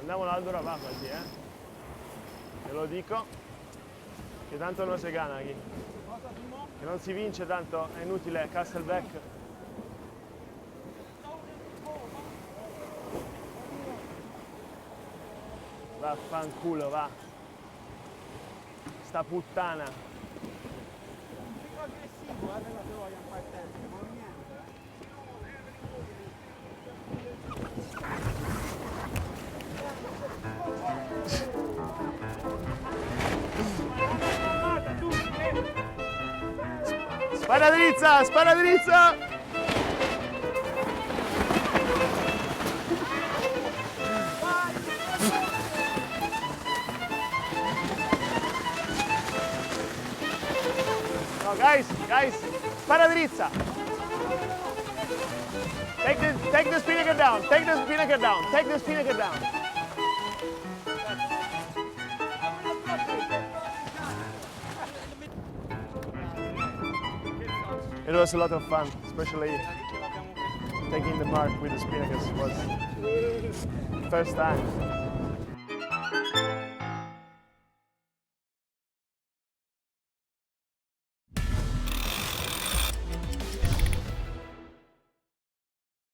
Andiamo all'albero a quasi, Te lo dico. Che tanto non si gana qui. Che non si vince tanto, è inutile, Castleback. Vaffanculo, va. Sta puttana. Aggressivo, se vogliono fare testa, ma niente. Spara drizza, spara drizza! No, guys, spara drizza! Take the Spinnaker down, take the Spinnaker down, take the Spinnaker down. It was a lot of fun, especially taking the mark with the Spinnakers was first time.